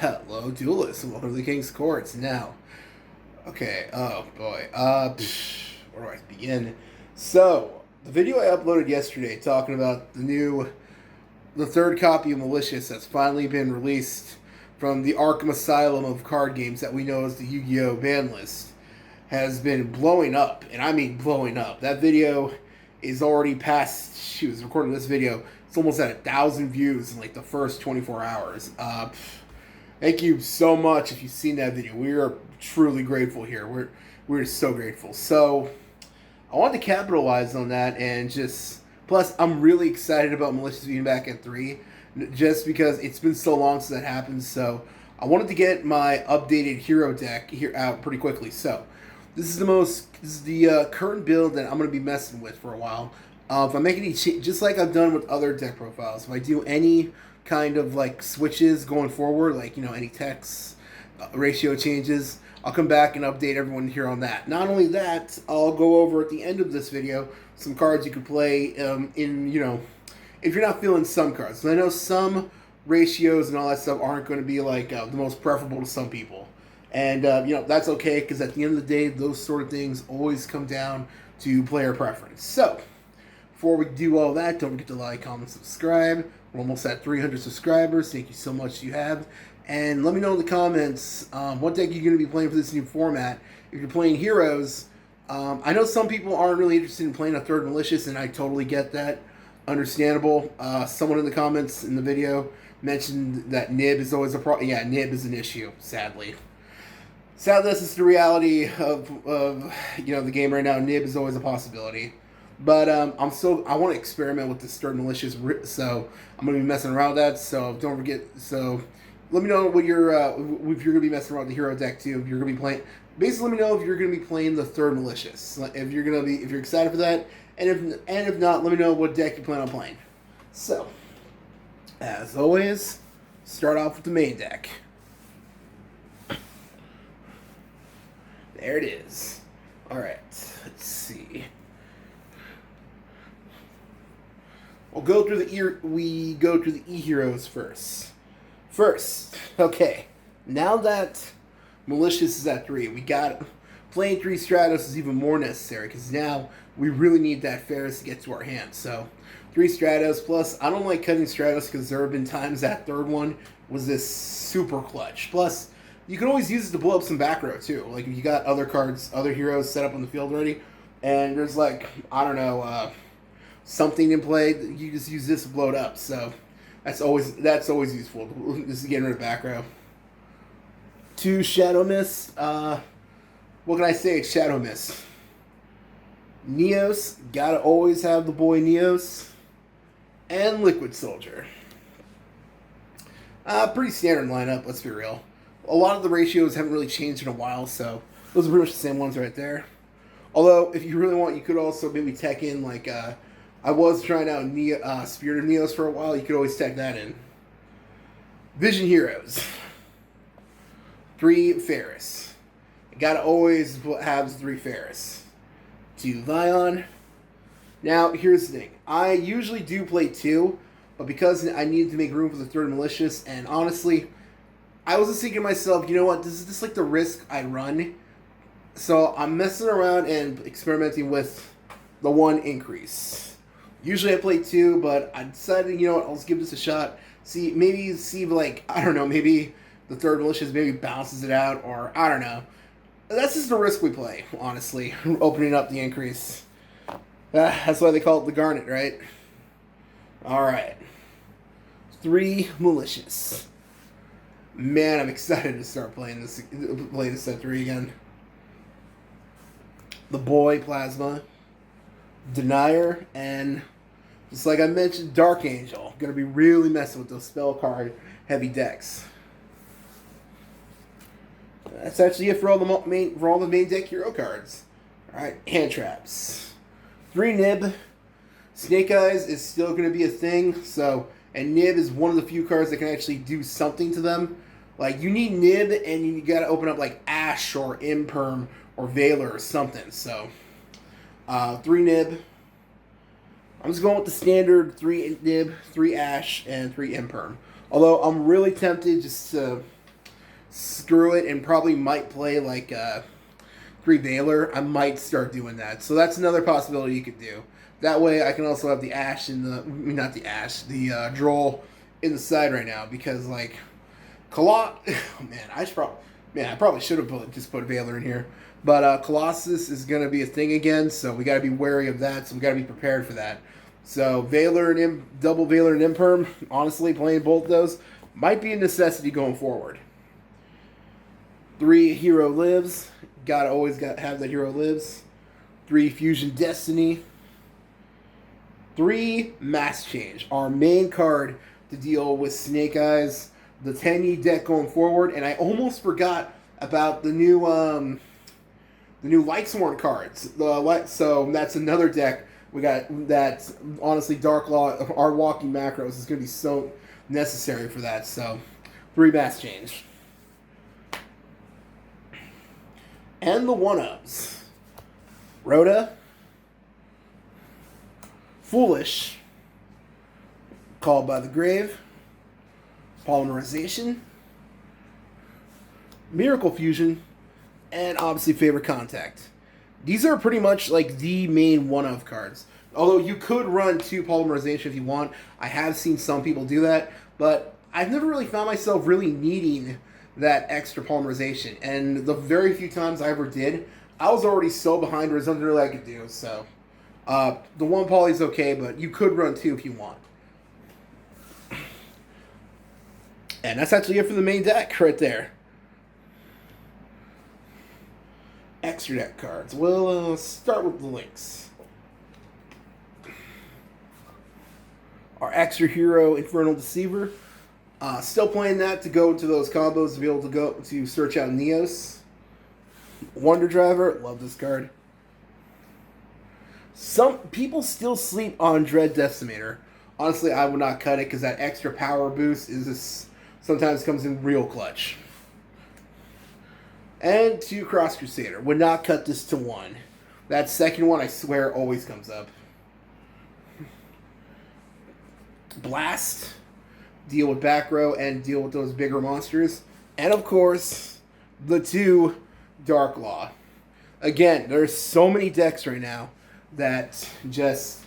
Hello, duelists. Welcome to the King's Courts. Now, okay. Oh boy. Where do I begin? So, the video I uploaded yesterday talking about the third copy of Malicious that's finally been released from the Arkham Asylum of card games that we know as the Yu-Gi-Oh ban list has been blowing up, and I mean blowing up. That video is already past. She was recording this video. It's almost at 1,000 views in like the first 24 hours. Thank you so much if you've seen that video. We are truly grateful here. We're so grateful. So I wanted to capitalize on that and just plus I'm really excited about Malicious being back at 3 just because it's been so long since that happened. So I wanted to get my updated hero deck here out pretty quickly. So this is the current build that I'm going to be messing with for a while. If I make any just like I've done with other deck profiles, if I do any kind of like switches going forward, like any text ratio changes, I'll come back and update everyone here on that. Not only that, I'll go over at the end of this video some cards you could play if you're not feeling some cards. So I know some ratios and all that stuff aren't going to be like the most preferable to some people. And, that's okay because at the end of the day, those sort of things always come down to player preference. So, before we do all that, don't forget to like, comment, subscribe. We're almost at 300 subscribers. Thank you so much you have. And let me know in the comments what deck you're going to be playing for this new format. If you're playing Heroes, I know some people aren't really interested in playing a third Malicious, and I totally get that. Understandable. Someone in the comments in the video mentioned that Nib is always a problem. Yeah, Nib is an issue, sadly. Sadly, this is the reality of the game right now. Nib is always a possibility. But I want to experiment with this third Malicious, so I'm going to be messing around with that. So don't forget. So let me know what if you're going to be messing around with the hero deck too. If you're going to be playing, basically let me know if you're going to be playing the third Malicious. If you're excited for that, and if not, let me know what deck you plan on playing. So, as always, start off with the main deck. There it is. All right, let's see. We go through the E-Heroes first. Okay. Now that Malicious is at 3, we got playing 3 Stratos is even more necessary because now we really need that Ferris to get to our hand. So 3 Stratos plus I don't like cutting Stratos because there have been times that third one was this super clutch. Plus you can always use it to blow up some back row too. Like if you got other heroes set up on the field already, and there's something in play, you just use this to blow it up. So that's always useful. This is getting rid of back row. 2 Shadow Mist. What can I say? It's Shadow Mist. Neos, gotta always have the boy Neos, and Liquid Soldier. Pretty standard lineup. Let's be real. A lot of the ratios haven't really changed in a while, so those are pretty much the same ones right there. Although, if you really want, you could also maybe tech in, I was trying out Spirit of Neos for a while. You could always tech that in. Vision Heroes. 3 Ferris. You gotta always have 3 Ferris. 2 Vion. Now, here's the thing. I usually do play 2, but because I needed to make room for the third Malicious, and honestly, I was just thinking to myself, you know what, this is just like the risk I run. So I'm messing around and experimenting with the 1 increase. Usually I play 2, but I decided, you know what, I'll just give this a shot. Maybe the third Malicious maybe bounces it out, or I don't know. That's just the risk we play, honestly, opening up the increase. That's why they call it the Garnet, right? Alright. 3 Malicious. Man, I'm excited to start play this at 3 again. The boy Plasma, Denier, and just like I mentioned, Dark Angel. Gonna be really messing with those spell card heavy decks. That's actually it for all the main deck hero cards. Alright, hand traps. 3 Nib. Snake Eyes is still gonna be a thing, and Nib is one of the few cards that can actually do something to them. Like, you need Nib, and you gotta open up, like, Ash or Imperm or Valor or something. So, 3 Nib. I'm just going with the standard 3 Nib, 3 Ash, and 3 Imperm. Although, I'm really tempted just to screw it and probably might play like 3 Valor, I might start doing that. So that's another possibility you could do. That way I can also have the Ash in the, not the Ash, the Droll in the side right now, because like oh man, I probably should have just put Valor in here. But Colossus is going to be a thing again, so we got to be wary of that. So we got to be prepared for that. So Valor and double Valor and Imperm, honestly, playing both those might be a necessity going forward. 3 Hero Lives, have that Hero Lives. 3 Fusion Destiny. 3 Mass Change, our main card to deal with Snake Eyes, the Tenyi deck going forward, and I almost forgot about the new Lightsworn cards. So that's another deck we got. That's honestly Dark Law. Our walking macros is going to be so necessary for that. So 3 Mass Change, and the 1-ups. Rhoda, Foolish, Called by the Grave, Polymerization, Miracle Fusion, and obviously Favorite Contact. These are pretty much like the main one-of cards. Although you could run 2 Polymerization if you want. I have seen some people do that, but I've never really found myself really needing that extra Polymerization. And the very few times I ever did, I was already so behind there was nothing really I could do. So the 1 poly is okay, but you could run 2 if you want. And that's actually it for the main deck right there. Extra deck cards. We'll start with the links. Our extra hero, Infernal Deceiver. Still playing that to go into those combos to be able to go to search out Neos. Wonder Driver. Love this card. Some people still sleep on Dread Decimator. Honestly, I would not cut it because that extra power boost is just, sometimes comes in real clutch. And 2 Cross Crusader. Would not cut this to 1. That second one, I swear, always comes up. Blast. Deal with back row and deal with those bigger monsters. And of course, the 2 Dark Law. Again, there's so many decks right now that just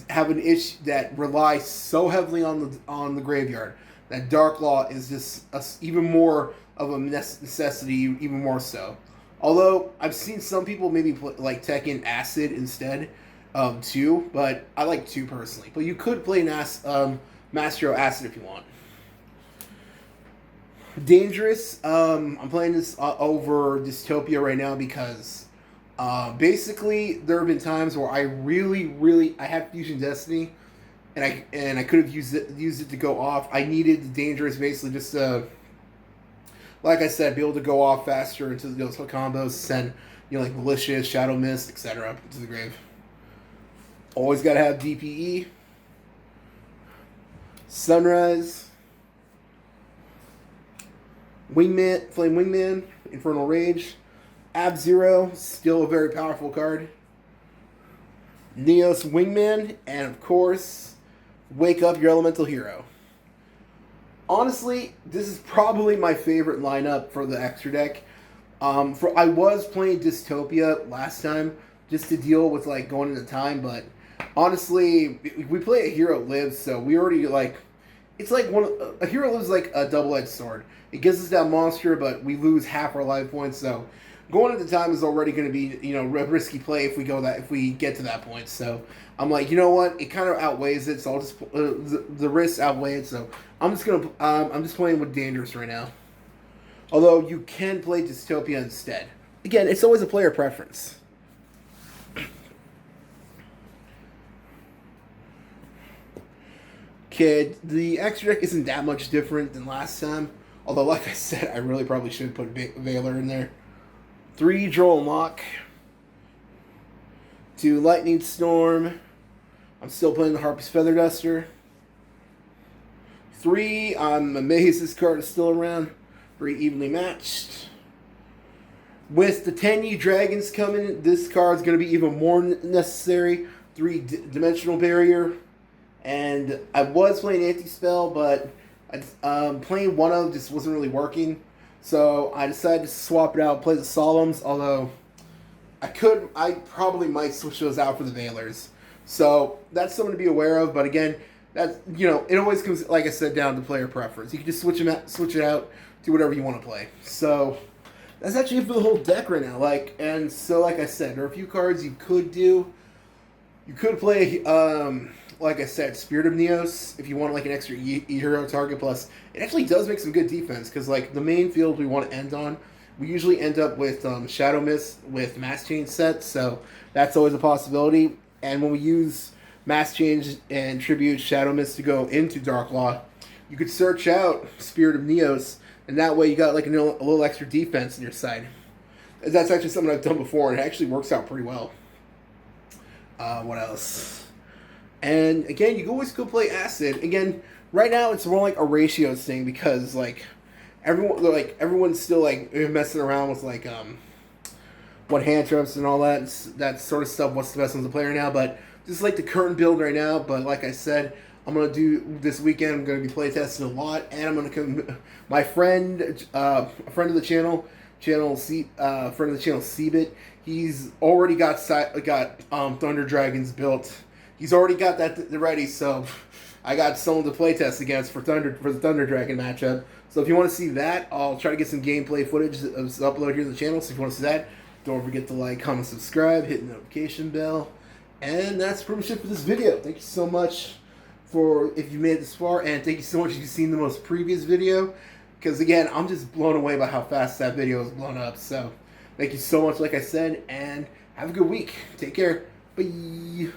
have an issue that rely so heavily on the graveyard that Dark Law is just even more of a necessity, even more so. Although I've seen some people maybe like tech in Acid instead of 2, but I like 2 personally. But you could play an Master Acid if you want. Dangerous. I'm playing this over Dystopia right now because basically there have been times where I really I had Fusion Destiny and I could have used it to go off. I needed the Dangerous basically just to, like I said, be able to go off faster into those combos, send like Malicious, Shadow Mist, etc. to the grave. Always gotta have DPE. Sunrise. Wingman, Flame Wingman, Infernal Rage. Ab-Zero, still a very powerful card. Neos Wingman, and of course, Wake Up Your Elemental Hero. Honestly, this is probably my favorite lineup for the extra deck. I was playing Dystopia last time just to deal with like going into time, but honestly, we play a Hero Lives, so we already like. It's like a Hero Lives like a double-edged sword. It gives us that monster, but we lose half our life points. So going into time is already going to be a risky play if we get to that point. So I'm like, you know what? It kind of outweighs it. So I'll just the risks outweigh it. So I'm just playing with Dangerous right now. Although you can play Dystopia instead. Again, it's always a player preference. Okay, the extra deck isn't that much different than last time. Although, like I said, I really probably should put Valor in there. 3 Droll and Lock. 2 Lightning Storm. I'm still playing the Harpy's Feather Duster. 3, I'm amazed this card is still around. Very evenly matched. With the Tenyi Dragons coming, this card is going to be even more necessary. 3 Dimensional Barrier. And I was playing Anti-Spell, but playing 1-of just wasn't really working. So I decided to swap it out, play the Solemns, although I probably might switch those out for the Veilers. So that's something to be aware of. But again, that's, it always comes, like I said, down to player preference. You can just switch it out, do whatever you want to play. So that's actually it for the whole deck right now. Like I said, there are a few cards you could do. You could play, like I said, Spirit of Neos if you want like an extra hero target. Plus, it actually does make some good defense because like the main field we want to end on, we usually end up with Shadow Mist with Mass Change set, so that's always a possibility. And when we use Mass Change and Tribute Shadow Mist to go into Dark Law, you could search out Spirit of Neos, and that way you got like a little extra defense on your side. That's actually something I've done before, and it actually works out pretty well. What else? And again, you can always go play Acid. Again, right now it's more like a ratios thing because everyone's still like messing around with like what hand traps and all that sort of stuff. What's the best ones to play right now? But this is like the current build right now. But like I said, I'm gonna do this weekend. I'm gonna be play testing a lot, and I'm gonna come. My friend, a friend of the channel, Cbit. He's already got Thunder Dragons built. He's already got that ready. So I got someone to play test against for the Thunder Dragon matchup. So if you want to see that, I'll try to get some gameplay footage upload here to the channel. So if you want to see that, don't forget to like, comment, subscribe, hit the notification bell. And that's pretty much it for this video. Thank you so much if you made it this far, and thank you so much if you've seen the most previous video. Because again, I'm just blown away by how fast that video is blown up. So thank you so much, like I said, and have a good week. Take care. Bye.